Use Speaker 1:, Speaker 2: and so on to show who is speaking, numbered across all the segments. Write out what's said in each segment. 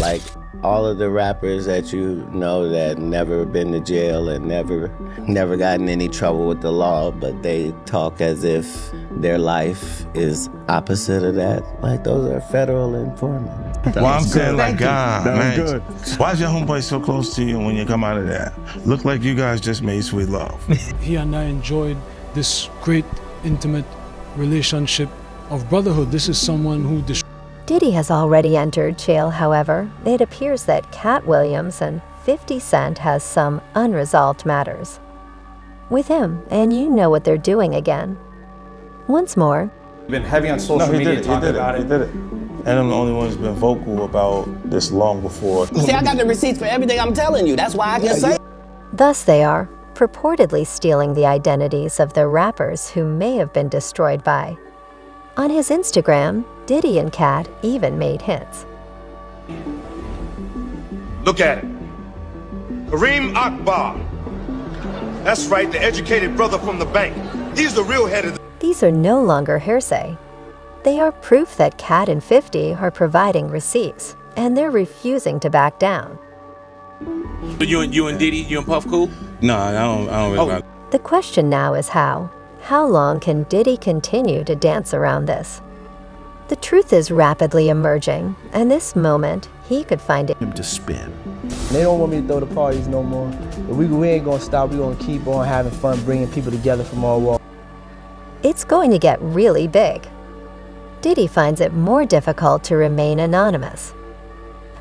Speaker 1: like all of the rappers that you know that never been to jail and never gotten in any trouble with the law, but they talk as if their life is opposite of that. Like, those are federal informants.
Speaker 2: Well, I'm saying, like, God, man,
Speaker 3: good.
Speaker 2: why is your homeboy so close to you when you come out of that? Look like you guys just made sweet love.
Speaker 4: He and I enjoyed this great, intimate relationship of brotherhood. This is someone who
Speaker 5: Diddy has already entered jail, however. It appears that Katt Williams and 50 Cent has some unresolved matters with him, and you know what they're doing again. Once more,
Speaker 6: been heavy on social media talking about it.
Speaker 2: He did it. And I'm the only one who's been vocal about this long before.
Speaker 7: See, I got the receipts for everything I'm telling you. That's why I can say.
Speaker 5: Thus they are purportedly stealing the identities of the rappers who may have been destroyed by. On his Instagram, Diddy and Katt even made hits.
Speaker 8: Look at it. Kareem Akbar. That's right, the educated brother from the bank. He's the real head of the...
Speaker 5: These are no longer hearsay. They are proof that Katt and 50 are providing receipts, and they're refusing to back down.
Speaker 9: But you and Diddy, you and Puff cool?
Speaker 2: No, I don't really.
Speaker 5: The question now is how. How long can Diddy continue to dance around this? The truth is rapidly emerging, and this moment, he could find it
Speaker 3: Him to spin.
Speaker 10: They don't want me to throw the parties no more. But we ain't gonna stop. We gonna keep on having fun, bringing people together from all walks.
Speaker 5: It's going to get really big. Diddy finds it more difficult to remain anonymous.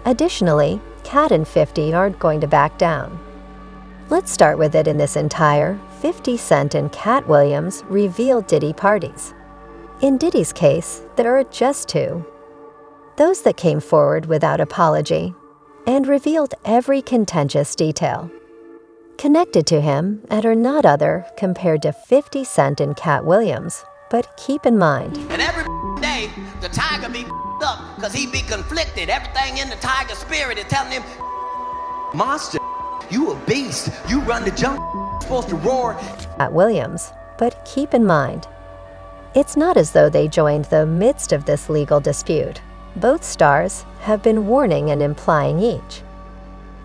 Speaker 5: Additionally, Katt and 50 aren't going to back down. Let's start with it in this entire 50 Cent and Katt Williams reveal Diddy parties. In Diddy's case, there are just two. Those that came forward without apology and revealed every contentious detail. Connected to him and are not other compared to 50 Cent and Katt Williams, but keep in mind.
Speaker 7: And every day, the tiger be up because he be conflicted. Everything in the tiger spirit is telling him, monster, you a beast. You run the jungle, supposed to roar.
Speaker 5: Katt Williams, but keep in mind. It's not as though they joined the midst of this legal dispute. Both stars have been warning and implying each.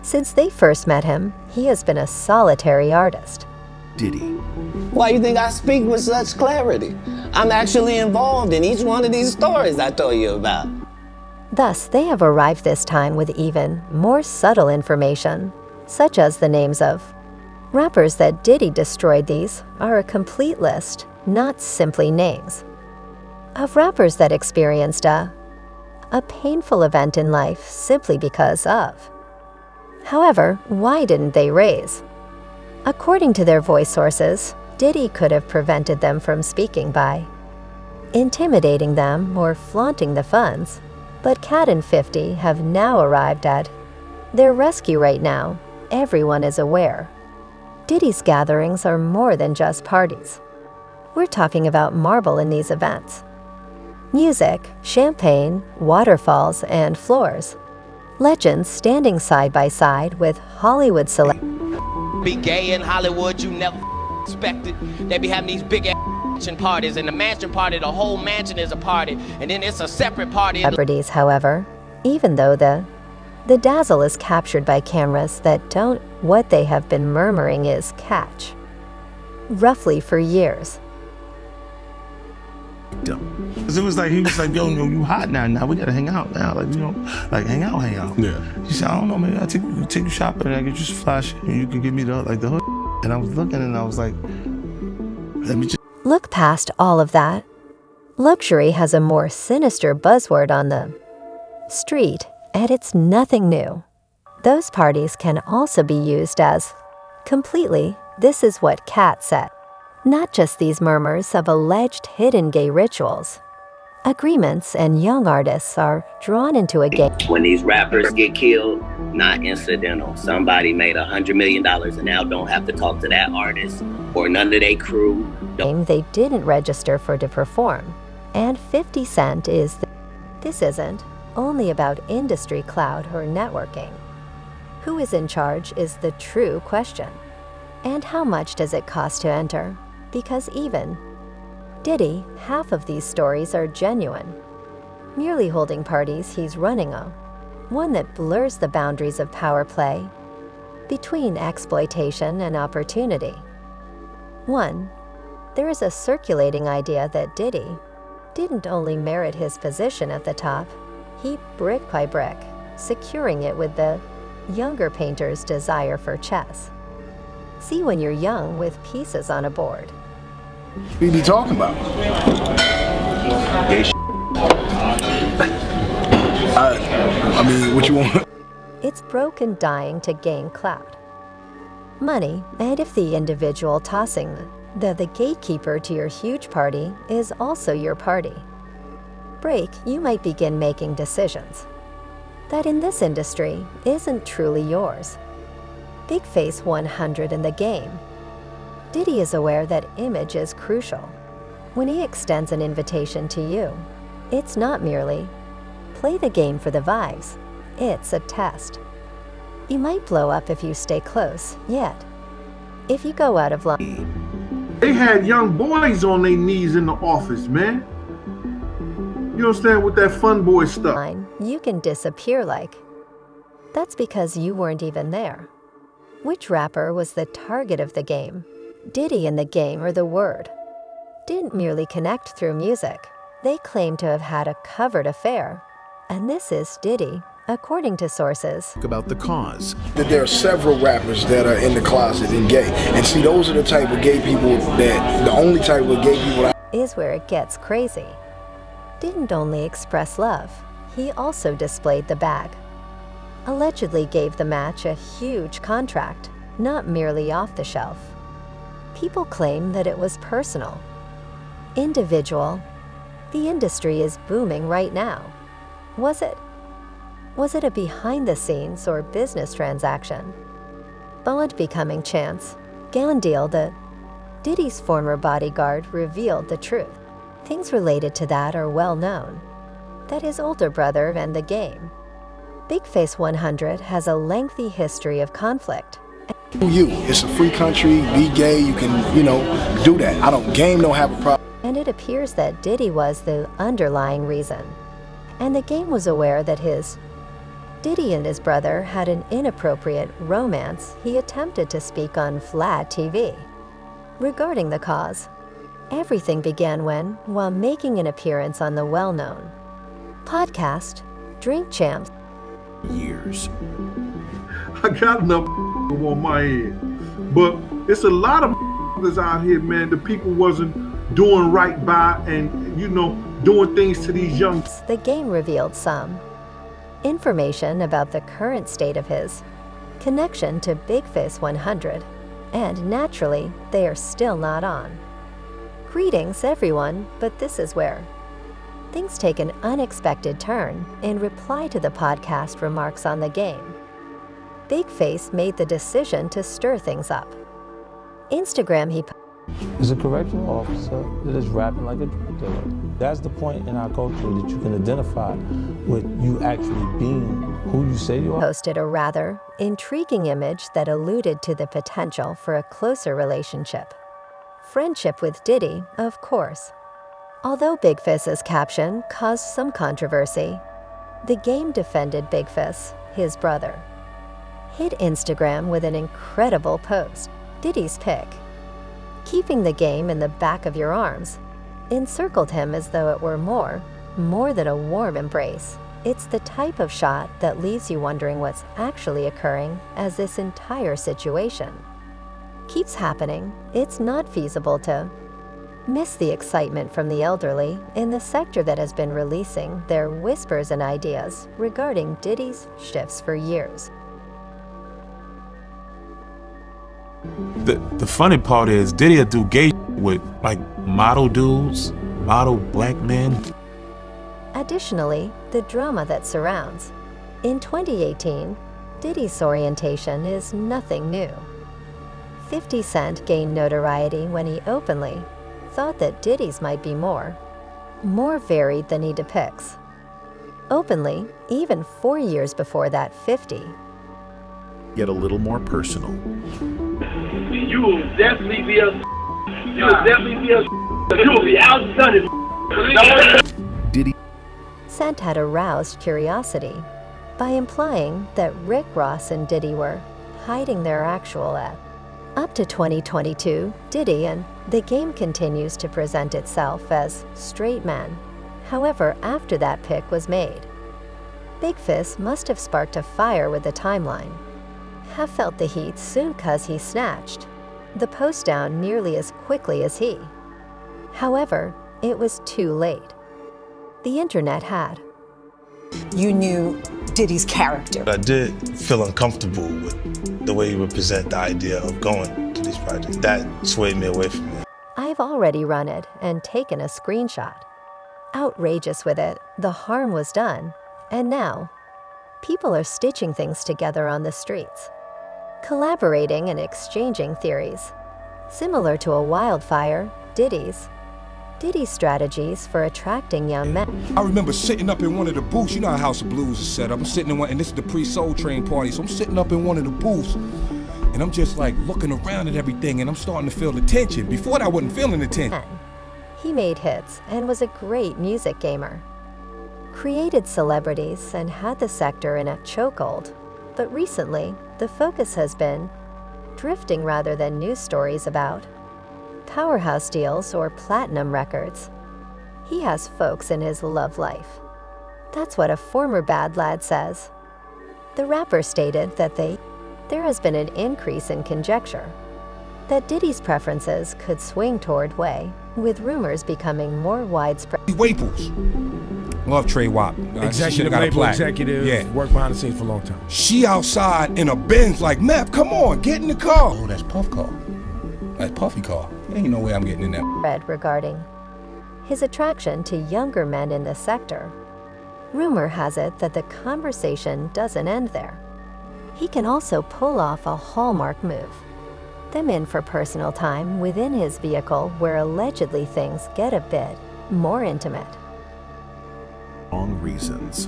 Speaker 5: Since they first met him, he has been a solitary artist.
Speaker 3: Diddy.
Speaker 7: Why you think I speak with such clarity? I'm actually involved in each one of these stories I told you about.
Speaker 5: Thus, they have arrived this time with even more subtle information, such as the names of rappers that Diddy destroyed. These are a complete list, not simply names, of rappers that experienced a painful event in life simply because of. However, why didn't they raise? According to their voice sources, Diddy could have prevented them from speaking by intimidating them or flaunting the funds, but Katt and 50 have now arrived at their rescue right now. Everyone is aware. Diddy's gatherings are more than just parties. We're talking about marble in these events. Music, champagne, waterfalls, and floors. Legends standing side by side with Hollywood celebrities.
Speaker 7: Be gay in Hollywood, you never expected. They be having these big ass mansion parties, and the mansion party, the whole mansion is a party, and then it's a separate party.
Speaker 5: Celebrities, however, even though the dazzle is captured by cameras that don't, what they have been murmuring is catch. Roughly for years.
Speaker 2: Because it was like, he was like, yo, you hot now we gotta hang out now. Like, you know, like hang out.
Speaker 3: Yeah.
Speaker 2: He said, I don't know, maybe I'll take you shopping and I can just flash and you can give me the hood. And I was looking and I was like, let me just.
Speaker 5: Look past all of that. Luxury has a more sinister buzzword on the street, and it's nothing new. Those parties can also be used as completely, this is what Katt said. Not just these murmurs of alleged hidden gay rituals. Agreements and young artists are drawn into a game.
Speaker 1: When these rappers get killed, not incidental. Somebody made $100 million and now don't have to talk to that artist or none of their crew.
Speaker 5: They didn't register for to perform. And 50 Cent is this isn't only about industry clout or networking. Who is in charge is the true question. And how much does it cost to enter? Because even Diddy, half of these stories are genuine. Merely holding parties he's running on. one that blurs the boundaries of power play between exploitation and opportunity. 1. There is a circulating idea that Diddy didn't only merit his position at the top, he brick by brick, securing it with the younger painter's desire for chess. See when you're young with pieces on a board.
Speaker 3: What you be talking about? Gay I mean, what you want?
Speaker 5: It's broke and dying to gain clout, money, and if the individual tossing the gatekeeper to your huge party is also your party, break, you might begin making decisions that in this industry isn't truly yours. Big Face 100 in the game. Diddy is aware that image is crucial. When he extends an invitation to you, it's not merely play the game for the vibes, it's a test. You might blow up if you stay close, yet if you go out of line.
Speaker 11: They had young boys on their knees in the office, man. You understand, with that fun boy stuff.
Speaker 5: You can disappear like. That's because you weren't even there. Which rapper was the target of the game? Diddy and the game, or the word, didn't merely connect through music. They claim to have had a covered affair. And this is Diddy, according to sources.
Speaker 12: About the cause.
Speaker 3: That there are several rappers that are in the closet and gay. And see, those are the type of gay people that, the only type of gay people that
Speaker 5: is where it gets crazy. Didn't only express love, he also displayed the bag. Allegedly gave the match a huge contract, not merely off the shelf. People claim that it was personal. Individual. The industry is booming right now. Was it? Was it a behind-the-scenes or business transaction? Bond becoming chance. Gown deal that Diddy's former bodyguard revealed the truth. Things related to that are well known. That his older brother and the game. Big Face 100 has a lengthy history of conflict.
Speaker 3: It's a free country, be gay, you can, do that. Game don't have a problem.
Speaker 5: And it appears that Diddy was the underlying reason. And the game was aware that Diddy and his brother had an inappropriate romance. He attempted to speak on Vlad TV. Regarding the cause, everything began when, while making an appearance on the well-known podcast, Drink Champs.
Speaker 12: Years.
Speaker 11: I got enough on my head. But it's a lot of out here, man. The people wasn't doing right by and, doing things to these young.
Speaker 5: The game revealed some information about the current state of his connection to Big Face 100. And naturally, they are still not on. Greetings, everyone, but this is where things take an unexpected turn in reply to the podcast remarks on the game. Big Face made the decision to stir things up. Instagram, he
Speaker 13: is a correctional officer that is rapping like a drug dealer. That's the point in our culture that you can identify with you actually being who you say you are.
Speaker 5: Posted a rather intriguing image that alluded to the potential for a closer relationship. Friendship with Diddy, of course. Although Big Face's caption caused some controversy, the game defended Big Face, his brother. Hit Instagram with an incredible post, Diddy's pic. Keeping the game in the back of your arms, encircled him as though it were more than a warm embrace. It's the type of shot that leaves you wondering what's actually occurring as this entire situation keeps happening. It's not feasible to miss the excitement from the elderly in the sector that has been releasing their whispers and ideas regarding Diddy's shifts for years.
Speaker 14: The funny part is Diddy'll do gay with model dudes, model black men.
Speaker 5: Additionally, the drama that surrounds. In 2018, Diddy's orientation is nothing new. 50 Cent gained notoriety when he openly thought that Diddy's might be more varied than he depicts. Openly, even 4 years before that 50.
Speaker 12: Get a little more personal.
Speaker 15: You will definitely be you will be outdone.
Speaker 12: Diddy.
Speaker 5: Cent had aroused curiosity, by implying that Rick Ross and Diddy were hiding their actual ad. Up to 2022, Diddy and The Game continues to present itself as straight men. However, after that pic was made, Big Fizz must have sparked a fire with the timeline. Have felt the heat soon cause he snatched the post down nearly as quickly as he. However, it was too late. The internet had.
Speaker 16: You knew Diddy's character.
Speaker 2: I did feel uncomfortable with the way he would present the idea of going to these projects. That swayed me away from it.
Speaker 5: I've already run it and taken a screenshot. Outrageous with it, the harm was done, and now, people are stitching things together on the streets, collaborating and exchanging theories. Similar to a wildfire, Diddy's strategies for attracting young men.
Speaker 17: I remember sitting up in one of the booths. You know how House of Blues is set up. I'm sitting in one, and this is the pre-Soul Train party, so I'm sitting up in one of the booths, and I'm just like looking around at everything, and I'm starting to feel the tension. Before that, I wasn't feeling the tension.
Speaker 5: He made hits and was a great music gamer. Created celebrities and had the sector in a chokehold. But recently, the focus has been drifting rather than news stories about powerhouse deals or platinum records. He has folks in his love life. That's what a former bad lad says. The rapper stated that there has been an increase in conjecture that Diddy's preferences could swing toward Way, with rumors becoming more widespread.
Speaker 17: Waples. Love Trey Wap.
Speaker 18: Executive label executive.
Speaker 17: Yeah.
Speaker 18: Worked behind the scenes for a long time.
Speaker 17: She outside in a Benz like, Map, come on, get in the car. Oh, that's Puff car. That's Puffy car. Ain't no way I'm getting in that.
Speaker 5: Regarding his attraction to younger men in the sector. Rumor has it that the conversation doesn't end there. He can also pull off a hallmark move. Them in for personal time within his vehicle where allegedly things get a bit more intimate.
Speaker 12: Wrong reasons.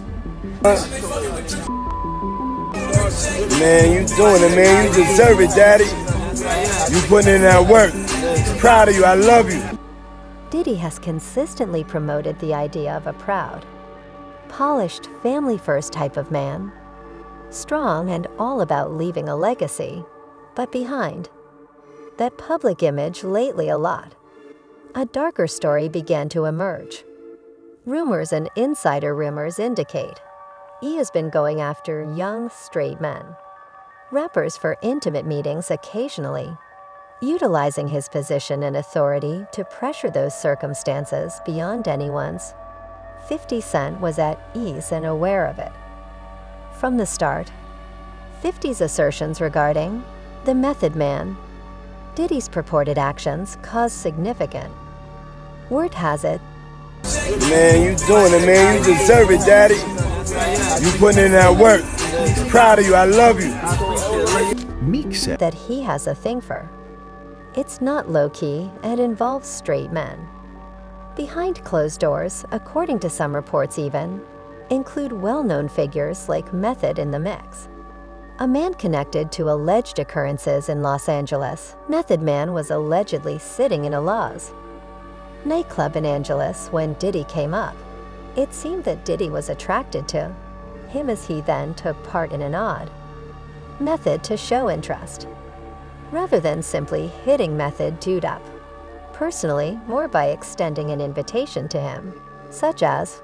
Speaker 19: Man, you doing it, man. You deserve it, Daddy. You putting in that work. Proud of you. I love you.
Speaker 5: Diddy has consistently promoted the idea of a proud, polished, family-first type of man. Strong and all about leaving a legacy, but behind that public image lately a lot. A darker story began to emerge. Rumors and insider rumors indicate he has been going after young, straight men, rappers for intimate meetings occasionally, utilizing his position and authority to pressure those circumstances beyond anyone's. 50 Cent was at ease and aware of it. From the start, 50's assertions regarding the Method Man, Diddy's purported actions caused significant. Word has it,
Speaker 19: man, you doing it, man. You deserve it, Daddy. You putting in that work. Proud of you. I love you.
Speaker 12: Meek said
Speaker 5: that he has a thing for. It's not low-key and involves straight men. Behind closed doors, according to some reports even, include well-known figures like Method in the mix. A man connected to alleged occurrences in Los Angeles, Method Man was allegedly sitting in a La's nightclub in Angeles when Diddy came up. It seemed that Diddy was attracted to him as he then took part in an odd method to show interest, rather than simply hitting Method dude up. Personally, more by extending an invitation to him, such as,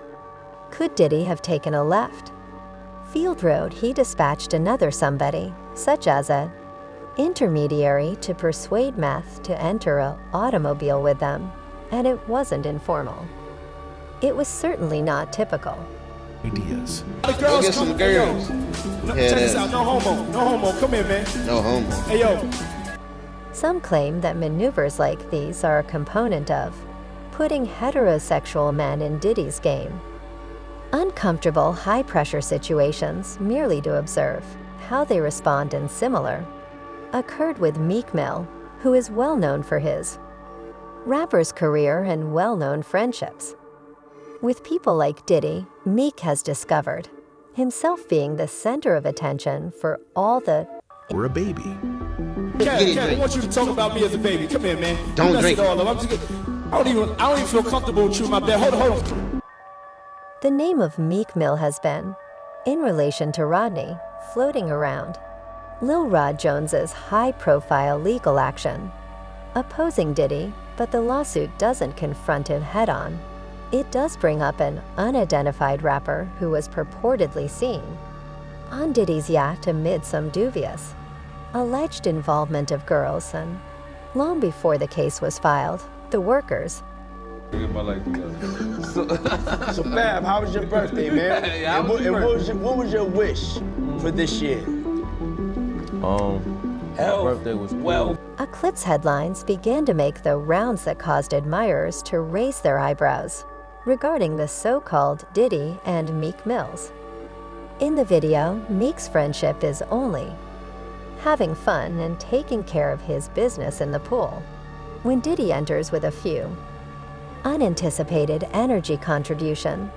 Speaker 5: could Diddy have taken a left? Field Road, he dispatched another somebody, such as a intermediary to persuade Meth to enter an automobile with them, and it wasn't informal. It was certainly not typical.
Speaker 12: Ideas.
Speaker 18: The girls come, girls. Check this out, no homo, no homo, come here, man.
Speaker 1: No homo.
Speaker 18: Hey, yo.
Speaker 5: Some claim that maneuvers like these are a component of putting heterosexual men in Diddy's game. Uncomfortable, high-pressure situations merely to observe how they respond and similar occurred with Meek Mill, who is well known for his rapper's career and well-known friendships. With people like Diddy, Meek has discovered himself being the center of attention for all the
Speaker 12: We're a baby.
Speaker 18: Cat, I want you to talk about me as a baby. Come here, man.
Speaker 1: Don't drink.
Speaker 18: I don't even feel comfortable with you, my bed. Hold on.
Speaker 5: The name of Meek Mill has been In relation to Rodney, floating around, Lil Rod Jones's high-profile legal action, opposing Diddy, but the lawsuit doesn't confront him head-on. It does bring up an unidentified rapper who was purportedly seen on Diddy's yacht amid some dubious, alleged involvement of girls, and long before the case was filed, the workers.
Speaker 20: Get my life together.
Speaker 19: So Fab, how was your birthday, man?
Speaker 20: Yeah,
Speaker 19: what was your wish for this year?
Speaker 20: My birthday was well.
Speaker 5: Eclipse headlines began to make the rounds that caused admirers to raise their eyebrows regarding the so-called Diddy and Meek Mills. In the video, Meek's friendship is only having fun and taking care of his business in the pool, when Diddy enters with a few unanticipated energy contribution.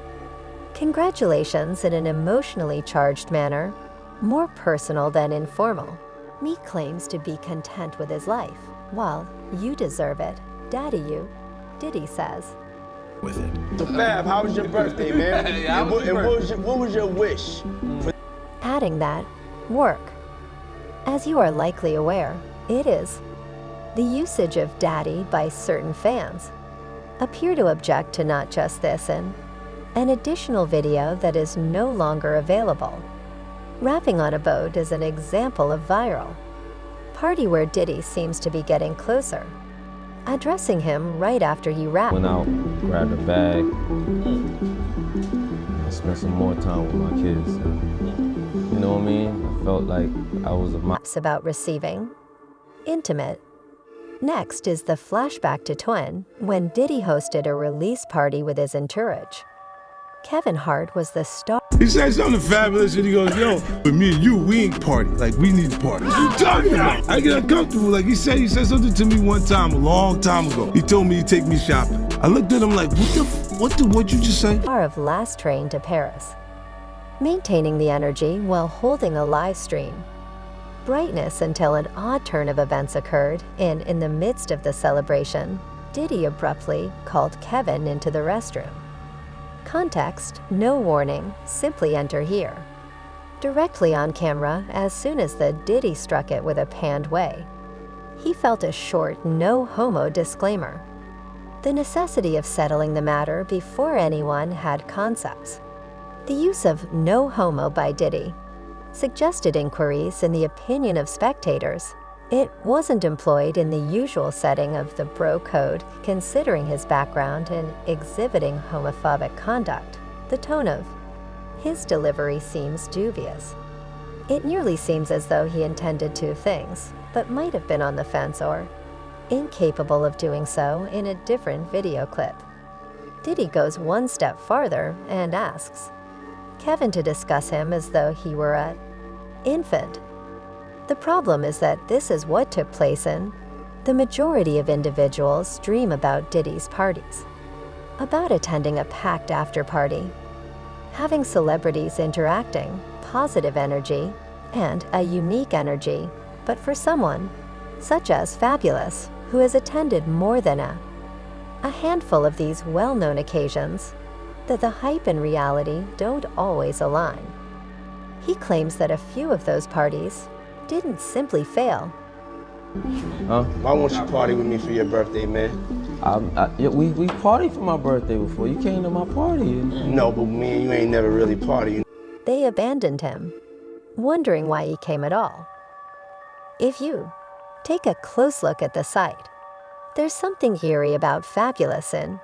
Speaker 5: Congratulations in an emotionally charged manner, more personal than informal. Meek claims to be content with his life, while you deserve it, daddy you, Diddy says.
Speaker 12: With it.
Speaker 19: So Fab, how was your birthday, man? What was your wish?
Speaker 5: Adding that, work. As you are likely aware, it is the usage of daddy by certain fans appear to object to not just this in an additional video that is no longer available. Rapping on a boat is an example of viral party where Diddy seems to be getting closer, addressing him right after you rap.
Speaker 20: Went out, grabbed a bag, and spent some more time with my kids. You know what I mean? I felt like I was
Speaker 5: about receiving intimate. Next is the flashback to Twin, when Diddy hosted a release party with his entourage. Kevin Hart was the star.
Speaker 2: He said something fabulous and he goes, yo, with me and you, we ain't party. Like, we need to party. What you talking about? I get uncomfortable. Like, he said something to me one time, a long time ago. He told me he'd take me shopping. I looked at him like, what you just say?
Speaker 5: Of Last Train to Paris. Maintaining the energy while holding a live stream. Brightness until an odd turn of events occurred, and in the midst of the celebration, Diddy abruptly called Kevin into the restroom. Context, no warning, simply enter here. Directly on camera, as soon as the Diddy struck it with a panned way, he felt a short no homo disclaimer. The necessity of settling the matter before anyone had concepts. The use of no homo by Diddy suggested inquiries in the opinion of spectators. It wasn't employed in the usual setting of the bro code, considering his background in exhibiting homophobic conduct. The tone of his delivery seems dubious. It nearly seems as though he intended two things, but might have been on the fence or incapable of doing so in a different video clip. Diddy goes one step farther and asks Kevin to discuss him as though he were an infant. The problem is that this is what took place in the majority of individuals dream about Diddy's parties, about attending a packed after-party, having celebrities interacting, positive energy, and a unique energy, but for someone, such as Fabulous, who has attended more than a handful of these well-known occasions, that the hype and reality don't always align. He claims that a few of those parties didn't simply fail.
Speaker 19: Huh? Why won't you party with me for your birthday, man?
Speaker 20: We partied for my birthday before. You came to my party.
Speaker 19: No, but me and you ain't never really partied.
Speaker 5: They abandoned him, wondering why he came at all. If you take a close look at the site, there's something eerie about Fabulous in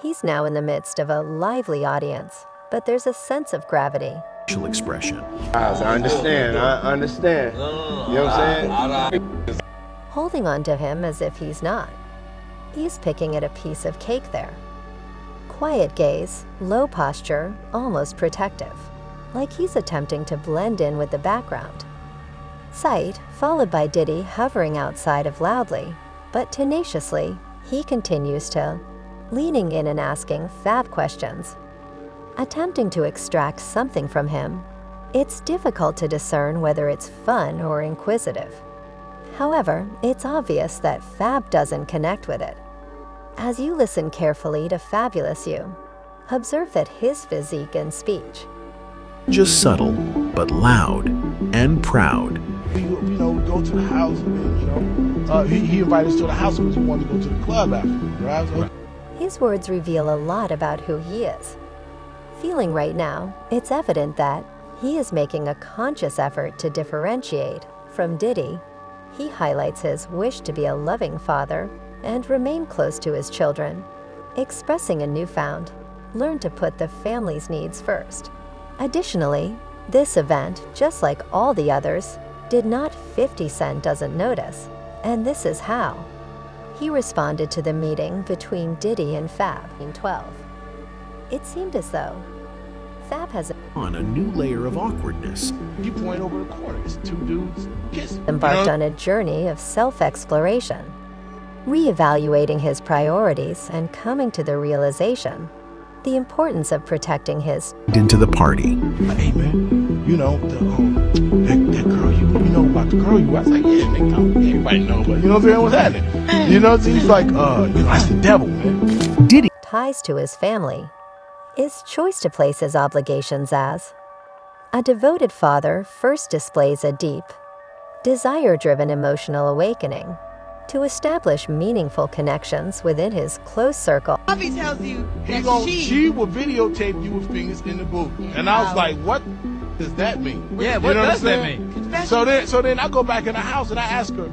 Speaker 5: he's now in the midst of a lively audience, but there's a sense of gravity.
Speaker 12: Expression.
Speaker 19: I understand. You know what I'm saying?
Speaker 5: Holding on to him as if he's not. He's picking at a piece of cake there. Quiet gaze, low posture, almost protective, like he's attempting to blend in with the background. Sight, followed by Diddy hovering outside of loudly, but tenaciously, he continues to leaning in and asking Fab questions, attempting to extract something from him. It's difficult to discern whether it's fun or inquisitive. However, it's obvious that Fab doesn't connect with it. As you listen carefully to Fabulous You, observe that his physique and speech
Speaker 12: Just subtle, but loud and proud.
Speaker 18: We go to the house, and he invited us to the house because he wanted to go to the club after, right? So,
Speaker 5: His words reveal a lot about who he is. Feeling right now, it's evident that he is making a conscious effort to differentiate from Diddy. He highlights his wish to be a loving father and remain close to his children, expressing a newfound learn to put the family's needs first. Additionally, this event, just like all the others, did not 50 Cent doesn't notice, and this is how. He responded to the meeting between Diddy and Fab in 12. It seemed as though Fab has
Speaker 12: on a new layer of awkwardness.
Speaker 18: you point over the corner, it's two dudes kissing.
Speaker 5: embarked on a journey of self-exploration, reevaluating his priorities and coming to the realization the importance of protecting his
Speaker 12: Into the party.
Speaker 18: Hey man, that girl you know about the girl you. I was like, yeah, nigga, everybody know, but you know what I'm saying? What's happening? You know, so he's like, that's the devil, man.
Speaker 12: Diddy
Speaker 5: ties to his family. His choice to place his obligations as a devoted father first displays a deep, desire-driven emotional awakening to establish meaningful connections within his close circle.
Speaker 21: Bobby tells you that
Speaker 18: She will videotape you with fingers in the boot. And I was like, what does that mean?
Speaker 21: Yeah, what does that mean?
Speaker 18: So then I go back in the house and I ask her,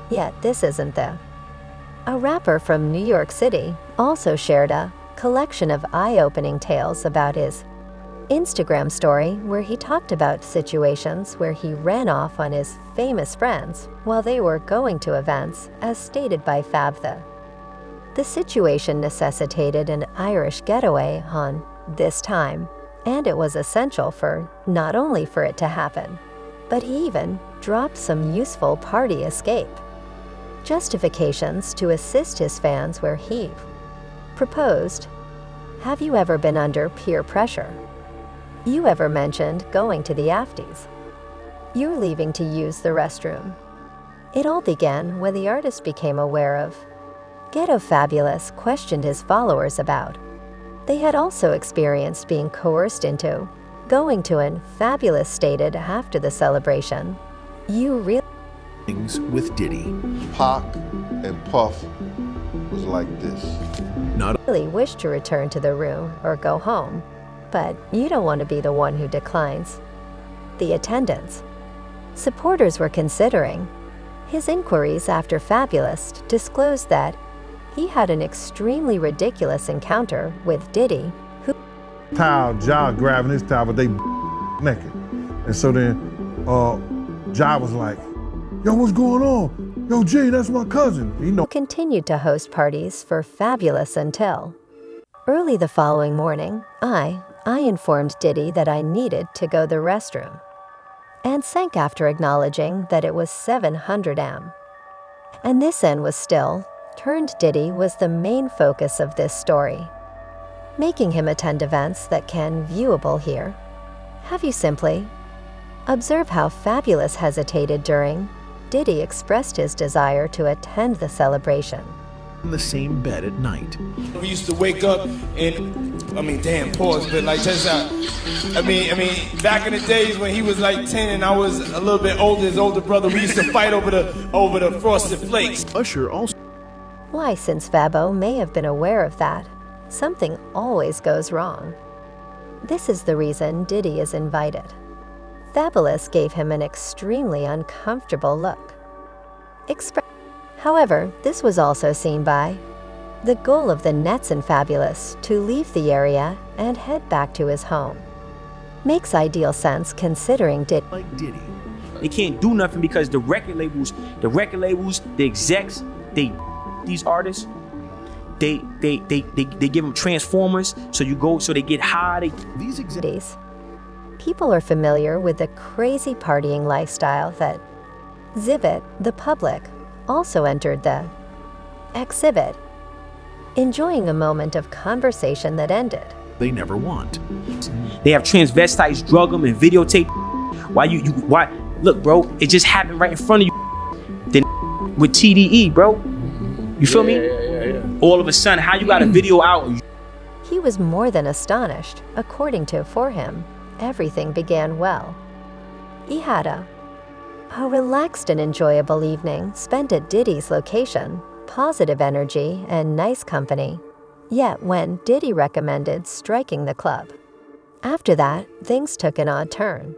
Speaker 5: Yet this isn't the. A rapper from New York City also shared a collection of eye-opening tales about his Instagram story where he talked about situations where he ran off on his famous friends while they were going to events, as stated by Fab. The situation necessitated an Irish getaway on this time, and it was essential for not only for it to happen, but he even dropped some useful party escape justifications to assist his fans where he proposed, "Have you ever been under peer pressure? You ever mentioned going to the afties? You're leaving to use the restroom." It all began when the artist became aware of Ghetto Fabulous questioned his followers about. They had also experienced being coerced into going to an Fabulous stated after the celebration, "You really
Speaker 12: things with Diddy.
Speaker 22: Pac and Puff was like this.
Speaker 12: Not
Speaker 5: wish to return to the room or go home, but you don't want to be the one who declines the attendance." Supporters were considering. His inquiries after Fabulous disclosed that he had an extremely ridiculous encounter with Diddy, who
Speaker 11: Towel, Ja grabbing his towel, but they naked. And so then Ja was like, "Yo, what's going on? Yo, G, that's my cousin."
Speaker 5: continued to host parties for Fabulous until early the following morning. I informed Diddy that I needed to go to the restroom and sank after acknowledging that it was 700 am. And this end was still turned. Diddy was the main focus of this story, making him attend events that can viewable here. Have you simply observe how Fabulous hesitated during Diddy expressed his desire to attend the celebration.
Speaker 12: In the same bed at night.
Speaker 23: We used to wake up and, damn, pause, but like, check this out. Back in the days when he was like 10 and I was a little bit older, his older brother, we used to fight over the Frosted Flakes.
Speaker 12: Usher also.
Speaker 5: Why, since Fabo may have been aware of that, something always goes wrong. This is the reason Diddy is invited. Fabulous gave him an extremely uncomfortable look. However, this was also seen by the goal of the Nets and Fabulous to leave the area and head back to his home. Makes ideal sense considering
Speaker 12: like Diddy.
Speaker 24: They can't do nothing because the record labels, the execs, these artists, they give them transformers, so they get high.
Speaker 12: These
Speaker 5: executives. People are familiar with the crazy partying lifestyle that Zivit, the public, also entered the exhibit, enjoying a moment of conversation that ended.
Speaker 12: They never want.
Speaker 24: They have transvestites drug them and videotape. Why? Look, bro, it just happened right in front of you. Then with TDE, bro. You feel me?
Speaker 22: Yeah.
Speaker 24: All of a sudden, how you got a video out?
Speaker 5: He He was more than astonished. According to For him, everything began well. He had a relaxed and enjoyable evening spent at Diddy's location, positive energy and nice company. Yet when Diddy recommended striking the club, after that, things took an odd turn.